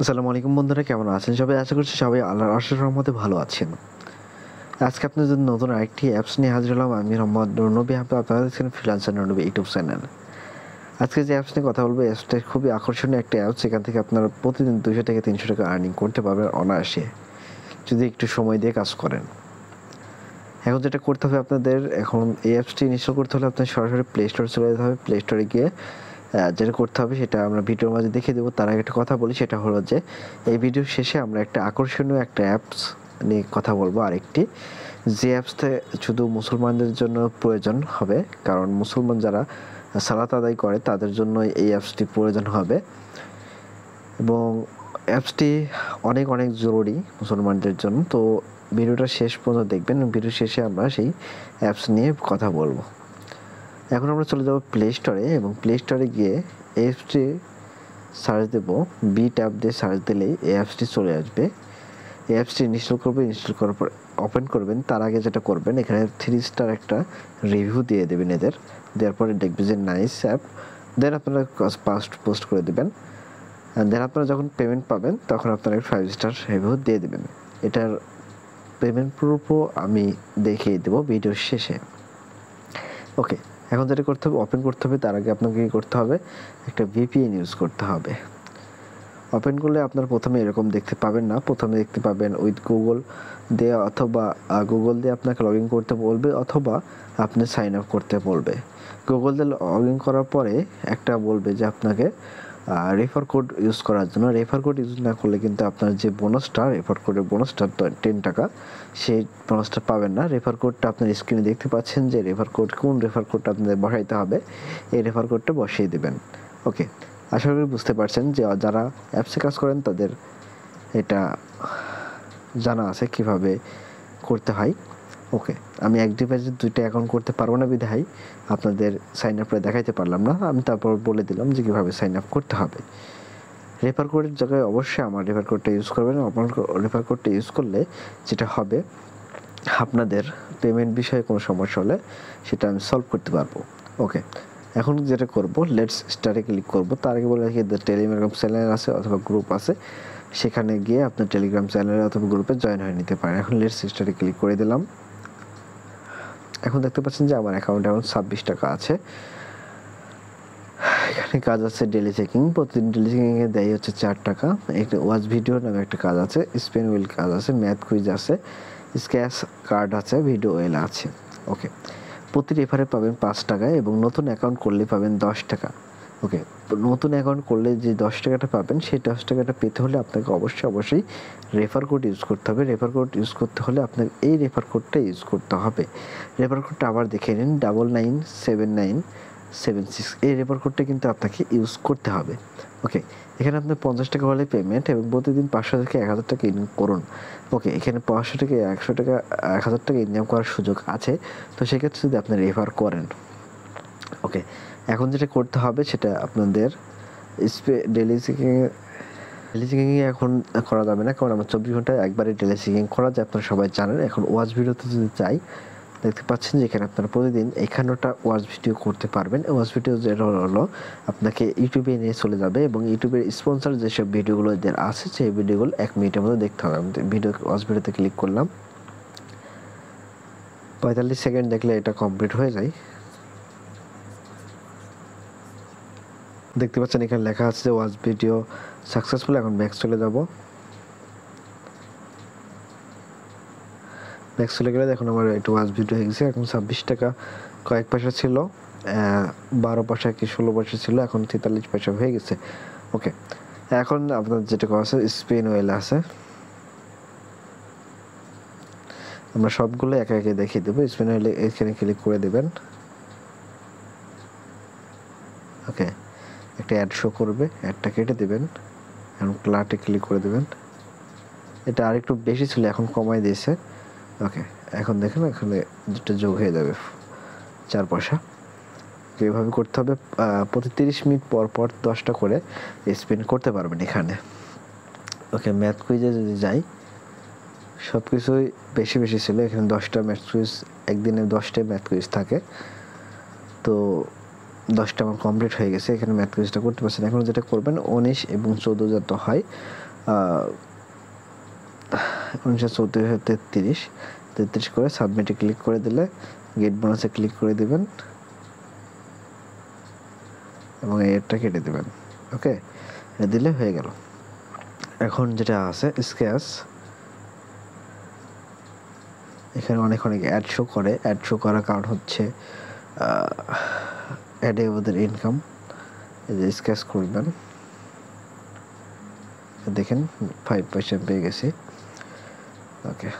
আসসালামু আলাইকুম বন্ধুরা, কেমন আছেন সবাই? আশা করছি সবাই আল্লাহর অশেষ রহমতে ভালো আছেন। আজকে আপনাদের জন্য নতুন আরেকটি অ্যাপস নিয়ে হাজির হলাম। আমি মোহাম্মদ নবী, আপনারা দেখছেন ফ্রিল্যান্সার নবী ইউটিউব চ্যানেল। আজকে যে অ্যাপস নিয়ে কথা বলবো, অ্যাপসটা খুবই আকর্ষণীয় একটা অ্যাপস। সেখান থেকে আপনারা প্রতিদিন 200 থেকে 300 টাকা আর্নিং করতে পারবেন অনায়াসে, যদি একটু সময় দিয়ে কাজ করেন। এখন যেটা করতে হবে আপনাদের, এখন এই অ্যাপসটি ইনস্টল করতে হলে আপনার সরাসরি প্লে স্টোরে চলে যেতে হবে। প্লে স্টোরে গিয়ে যেটা করতে হবে সেটা আমরা ভিডিওর মাঝে দেখিয়ে দেবো। তার আগে একটা কথা বলি, সেটা হলো যে এই ভিডিওর শেষে আমরা একটা আকর্ষণীয় একটা অ্যাপস নিয়ে কথা বলবো, আরেকটি যে অ্যাপসটা শুধু মুসলমানদের জন্য প্রয়োজন হবে, কারণ মুসলমান যারা সালাত আদায় করে তাদের জন্য এই অ্যাপসটি প্রয়োজন হবে এবং অ্যাপসটি অনেক অনেক জরুরি মুসলমানদের জন্য। তো ভিডিওটা শেষ পর্যন্ত দেখবেন, ভিডিওর শেষে আমরা সেই অ্যাপস নিয়ে কথা বলবো। এখন আমরা চলে যাব প্লে স্টোরে এবং প্লে স্টোরে গিয়ে অ্যাপসটি সার্চ দেব। বি ট্যাব দিয়ে সার্চ দিলেই এই অ্যাপসটি চলে আসবে। এই অ্যাপসটি ইনস্টল করবেন, ইনস্টল করার পর ওপেন করবেন। তার আগে যেটা করবেন, এখানে 3 স্টার একটা রিভিউ দিয়ে দেবেন এদের। দেওয়ার পরে দেখবেন যে নাইস অ্যাপ, দেন আপনারা পোস্ট করে দেবেন। দেন আপনারা যখন পেমেন্ট পাবেন তখন আপনারা 5 স্টার রিভিউ দিয়ে দেবেন। এটার পেমেন্ট প্রুফও আমি দেখিয়ে দেবো ভিডিওর শেষে। ওকে, এখন যেটা করতে হবে, ওপেন করতে হবে। তার আগে আপনাকে কী করতে হবে, একটা VPN ইউজ করতে হবে। ওপেন করলে আপনার প্রথমে এরকম দেখতে পাবেন না, প্রথমে দেখতে পাবেন উইথ গুগল দিয়ে, অথবা গুগল দিয়ে আপনাকে লগ ইন করতে বলবে, অথবা আপনি সাইন আপ করতে বলবে। গুগল দিয়ে লগ ইন করার পরে একটা বলবে যে আপনাকে রেফার কোড ইউজ করার জন্য। রেফার কোড ইউজ না করলে কিন্তু আপনার যে বোনাসটা, রেফার কোডের বোনাসটা 10 টাকা, সেই বোনাসটা পাবেন না। রেফার কোডটা আপনার স্ক্রিনে দেখতে পাচ্ছেন যে রেফার কোড, কোন রেফার কোডটা আপনাদের বসাইতে হবে, এই রেফার কোডটা বসিয়ে দেবেন। ওকে, আশা করি বুঝতে পারছেন যে যারা অ্যাপসে কাজ করেন তাদের এটা জানা আছে কিভাবে করতে হয়। ওকে, আমি এক ডিভাইসে 2টা অ্যাকাউন্ট করতে পারবো না বিধায় আপনাদের সাইন আপ করে দেখাইতে পারলাম না। আমি তারপর বলে দিলাম যে কীভাবে সাইন আপ করতে হবে। রেফার কোডের জায়গায় অবশ্যই আমার রেফার কোডটা ইউজ করবেন। আপনার রেফার কোডটা ইউজ করলে যেটা হবে, আপনাদের পেমেন্ট বিষয়ে কোনো সমস্যা হলে সেটা আমি সলভ করতে পারবো। ওকে, এখন যেটা করব, লেটস স্টার্টে ক্লিক করব। তার আগে বলে রাখি, টেলিগ্রাম চ্যানেল আছে অথবা গ্রুপ আছে, সেখানে গিয়ে আপনার টেলিগ্রাম চ্যানেলে অথবা গ্রুপে জয়েন হয়ে নিতে পারেন। এখন লেটস স্টার্টে ক্লিক করে দিলাম। এখন দেখতে পাচ্ছেন যে আমার অ্যাকাউন্টে এখন 26 টাকা আছে। এখানে কাজ আছে ডেলি চেকিং, প্রতিদিন ডেলি চেকিংয়ে দেয় হচ্ছে 4 টাকা। একটা ওয়াচ ভিডিও নামে একটা কাজ আছে, স্পেন উইল কাজ আছে, ম্যাথ কুইজ আছে, স্ক্যাচ কার্ড আছে, ভিডিও ওয়েল আছে। ওকে, প্রতি রেফারে পাবেন 5 টাকায় এবং নতুন অ্যাকাউন্ট করলে পাবেন 10 টাকা। ওকে, নতুন অ্যাকাউন্ট করলে যে 10 টাকাটা পাবেন, সেই 10 টাকাটা পেতে হলে আপনাকে অবশ্যই রেফার কোড ইউজ করতে হবে। রেফার কোড ইউজ করতে হলে আপনাকে এই রেফার কোডটা ইউজ করতে হবে। রেফার কোডটা আবার দেখে নিন, 997976। এই রেফার কোডটা কিন্তু আপনাকে ইউজ করতে হবে। ওকে, এখানে আপনার 50 টাকা হলে পেমেন্ট এবং প্রতিদিন 500 থেকে 1000 টাকা ইনকাম করুন। ওকে, এখানে 500 থেকে 100 টাকা 1000 টাকা ইনকাম করার সুযোগ আছে, তো সেক্ষেত্রে যদি আপনি রেফার করেন। ওকে, এখন যেটা করতে হবে সেটা আপনাদের ডেলি চেকিংয়ে এখন করা যাবে না, কারণ আমার 24 ঘন্টায় একবারে ডেলি চেকিং করা যায়, আপনারা সবাই জানেন। এখন ওয়াচ ভিডিওতে যদি চাই, দেখতে পাচ্ছেন যে এখানে আপনারা প্রতিদিন 51টা ওয়াচ ভিডিও করতে পারবেন। ওয়াচ ভিডিও যেটা হলো আপনাকে ইউটিউবে নিয়ে চলে যাবে এবং ইউটিউবের স্পন্সর যেসব ভিডিওগুলো এদের আছে, সেই ভিডিওগুলো 1 মিনিটের মধ্যে দেখতে হবে। আমি ওয়াচ ভিডিওতে ক্লিক করলাম, 45 সেকেন্ড দেখলে এটা কমপ্লিট হয়ে যায়। দেখতে পাচ্ছেন এখানে লেখা আছে যে ওয়াচ ভিডিও সাকসেসফুল। এখন ব্যাক চলে যাব। ব্যাক চলে গেলে দেখুন আমার একটু ওয়াচ ভিডিও হয়ে গেছে। এখন 26 টাকা কয়েক পয়সা ছিল, 12 পয়সা কি 16 পয়সা ছিল, এখন 43 পয়সা হয়ে গেছে। ওকে, এখন আপনার যেটা করা আছে, স্পিন ওয়েল আছে, আমরা সবগুলো একে একে দেখিয়ে দেবো। স্পিন ওয়েলে এখানে ক্লিক করে দেবেন। ওকে, একটা অ্যাড শো করবে, অ্যাডটা কেটে দেবেন, এখন প্লাটে ক্লিক করে দেবেন। এটা আরেকটু বেশি ছিল, এখন কমাই দিয়েছে। ওকে, এখন দেখেন এখানে যেটা যোগ হয়ে যাবে 4 পয়সা। এইভাবে করতে হবে। প্রতি 30 মিনিট পর পর 10টা করে স্পিন করতে পারবেন এখানে। ওকে, ম্যাথ কুইজে যদি যাই, সব কিছুই বেশি বেশি ছিল। এখানে 10টা ম্যাথ কুইজ, একদিনে 10টা ম্যাথ কুইজ থাকে, তো 10টা আমার কমপ্লিট হয়ে গেছে। এখানে ম্যাথ কুইজটা করতে পারছেন। এখন যেটা করবেন, 19 এবং 14 যত হয় 1934-33 করে সাবমিটে ক্লিক করে দিলে গেট বোনাসে ক্লিক করে দিবেন এবং এরটা কেটে দেবেন। ওকে, এটা দিলে হয়ে গেল। এখন যেটা আছে স্ক্যাচ, এখানে অনেক অ্যাড শো করে। অ্যাড শো করার কারণ হচ্ছে অ্যাডে ওদের ইনকাম। এই যে স্ক্যাচ করবেন, দেখেন 5% পেয়ে গেছি। ওকে,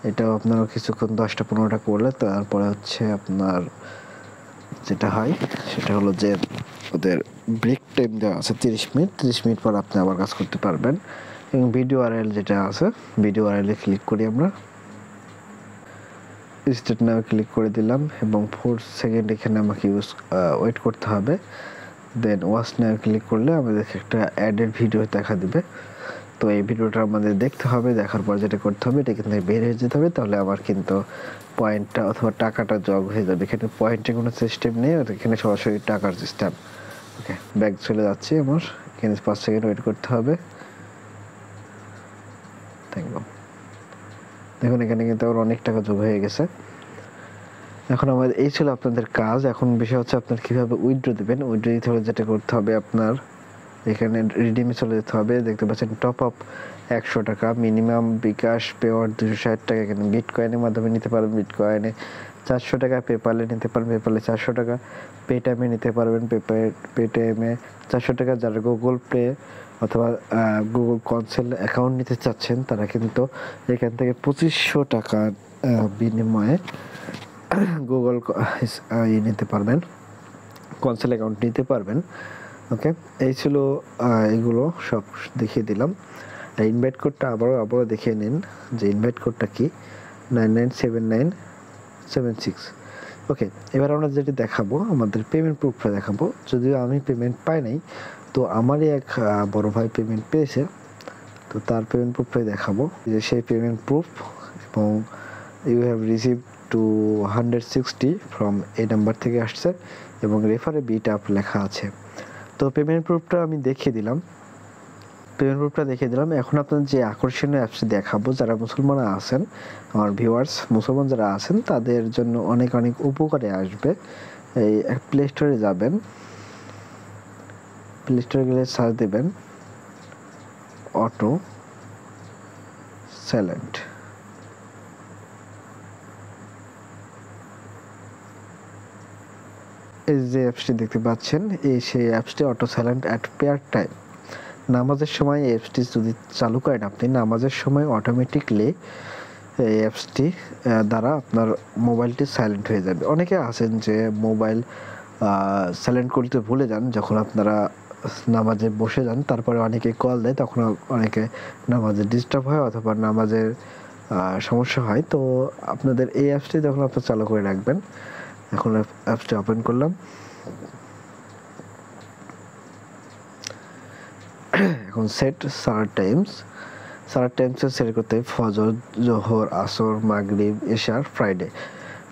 এটাও আপনারা কিছুক্ষণ 10-15টা করলে তারপরে হচ্ছে আপনার যেটা হয় সেটা হলো যে ওদের ব্রেক টাইম দেওয়া আছে 30 মিনিট পর আপনি আবার কাজ করতে পারবেন। এবং ভিডিও আরএল যেটা আছে, ভিডিও আরএল এ ক্লিক করি আমরা, স্টার্ট নাও ক্লিক করে দিলাম এবং 4 সেকেন্ড এখানে আমাকে ওয়েট করতে হবে। দেন ওয়াচ নাও ক্লিক করলে আমাদের একটা অ্যাডেড ভিডিও দেখা দিবে। তো এই ভিডিওটা আমাদের দেখতে হবে, দেখার পর যেটা করতে হবে এটা কিন্তু বের হয়ে যেতে হবে, তাহলে আমার কিন্তু পয়েন্টটা অথবা টাকাটা যোগ হয়ে যাবে। এখানে পয়েন্টের কোনো সিস্টেম নেই, এখানে সরাসরি টাকার সিস্টেম। ওকে, ব্যাক চলে যাচ্ছি আমার, এখানে 5 সেকেন্ড ওয়েট করতে হবে। দেখুন এখানে কিন্তু আমার অনেক টাকা যোগ হয়ে গেছে। এখন আমাদের এই ছিল আপনাদের কাজ। এখন বিষয় হচ্ছে আপনার কিভাবে উইথড্র দিবেন। উইথড্র দিতে হলে যেটা করতে হবে আপনার এখানে রিডিমে চলে যেতে হবে। দেখতে পাচ্ছেন টপ আপ 100 টাকা, মিনিমাম বিকাশ পেওয়ার 260 টাকা। এখানে বিটকয়েনের মাধ্যমে নিতে পারবেন, বিটকয়েনে 400 টাকা, পেপালে নিতে পারবেন, পেপালে 400 টাকা, পেটিএমে নিতে পারবেন, পেটিএমে 400 টাকা। যারা গুগল পে অথবা গুগল কনসেল অ্যাকাউন্ট নিতে চাচ্ছেন তারা কিন্তু এখান থেকে 2500 টাকার বিনিময়ে গুগল নিতে পারবেন, কনসেল অ্যাকাউন্ট নিতে পারবেন। ওকে, এই ছিল এগুলো সব দেখিয়ে দিলাম। ইনভাইট কোডটা আবারও দেখিয়ে নিন যে ইনভাইট কোডটা কি, 997976। ওকে, এবার আমরা যেটা দেখাবো আমাদের পেমেন্ট প্রুফটা দেখাবো। যদিও আমি পেমেন্ট পাই নাই, তো আমারই এক বড় ভাই পেমেন্ট পেয়েছে, তো তার পেমেন্ট প্রুফটাই দেখাবো। যে সেই পেমেন্ট প্রুফ এবং ইউ হ্যাভ রিসিভ 260 ফ্রম এই নাম্বার থেকে আসছে এবং রেফারে বিট আপ লেখা আছে। তো পেমেন্ট প্রুফটা আমি দেখিয়ে দিলাম। এখন আপনার যে আকর্ষণীয় অ্যাপস দেখাবো, যারা মুসলমান আছেন, আমার ভিউয়ার্স মুসলমান যারা আছেন তাদের জন্য অনেক উপকারে আসবে। এই প্লে স্টোরে যাবেন, প্লে স্টোরে গেলে সার্চ দেবেন অটো সাইলেন্ট। এই যে অ্যাপসটি দেখতে পাচ্ছেন, এই সেই অ্যাপসটি auto silent at pair time. নামাজের সময় এই অ্যাপসটি যদি চালু করেন আপনি, নামাজের সময় অটোমেটিকলি এই অ্যাপসটি দ্বারা আপনার মোবাইলটি সাইলেন্ট হয়ে যাবে। অনেকে আছেন যে মোবাইল সাইলেন্ট করতে ভুলে যান, যখন আপনারা নামাজে বসে যান, তারপরে অনেকে কল দেয়, তখন অনেকে নামাজে ডিস্টার্ব হয় অথবা নামাজের সমস্যা হয়। তো আপনাদের এই অ্যাপসটি যখন আপনারা চালু করে রাখবেন। এখন অ্যাপসটি ওপেন করলাম, এখন সেট সালাত টাইমসে সেট করতে হবে ফজর, জোহর, আসর, মাগরিব, এশার, ফ্রাইডে।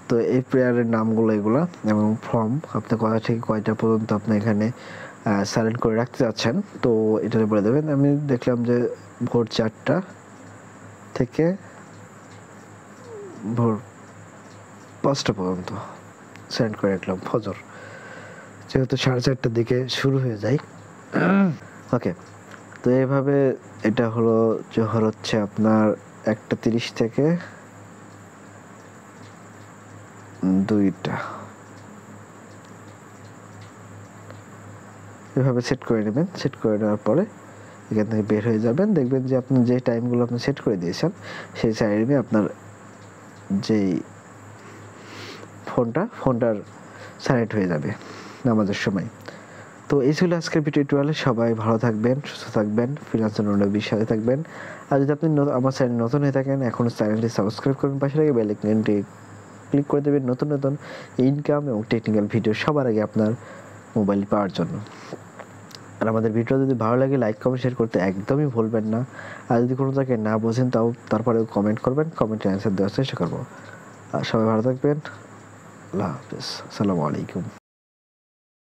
তো এই প্রেয়ারের নামগুলো এগুলা এবং ফর্ম আপনি কয়টা থেকে কয়টা পর্যন্ত আপনি এখানে সাইলেন্ট করে রাখতে যাচ্ছেন, তো এটা বলে দেবেন। আমি দেখলাম যে ভোর 4টা থেকে ভোর 5টা পর্যন্ত সাইলেন্ট করে রাখলাম ফজর, যেহেতু 4:30টার দিকে শুরু হয়ে যায়। ওকে, তো এইভাবে এটা হলো জোহর হচ্ছে আপনার 1:30 থেকে 2টা, এভাবে সেট করে নেবেন। সেট করে নেওয়ার পরে এখান থেকে বের হয়ে যাবেন, দেখবেন যে আপনি যে টাইমগুলো আপনি সেট করে দিয়েছেন সেই টাইমে আপনার যেই ফোনটার সাইলেন্ট হয়ে যাবে নামাজের সময়। তো এই ছিল আজকের ভিডিও টিউটোরিয়ালে। সবাই ভালো থাকবেন, সুস্থ থাকবেন, ফ্রিল্যান্সার নরনবীর সাথে থাকবেন। আর যদি আপনি আমার চ্যানেল নতুন হয়ে থাকেন, এখনও চ্যানেলটি সাবস্ক্রাইব করুন, পাশে থেকে বেল আইকনটি ক্লিক করে দেবেন নতুন ইনকাম এবং টেকনিক্যাল ভিডিও সবার আগে আপনার মোবাইলে পাওয়ার জন্য। আর আমাদের ভিডিও যদি ভালো লাগে লাইক কমেন্ট শেয়ার করতে একদমই ভুলবেন না। আর যদি কোনো জায়গায় না বোঝেন তারপরেও কমেন্ট করবেন, কমেন্টে অ্যান্সার দেওয়ার চেষ্টা করবো। আর সবাই ভালো থাকবেন, আল্লাহ হাফিজ, আসসালামু আলাইকুম।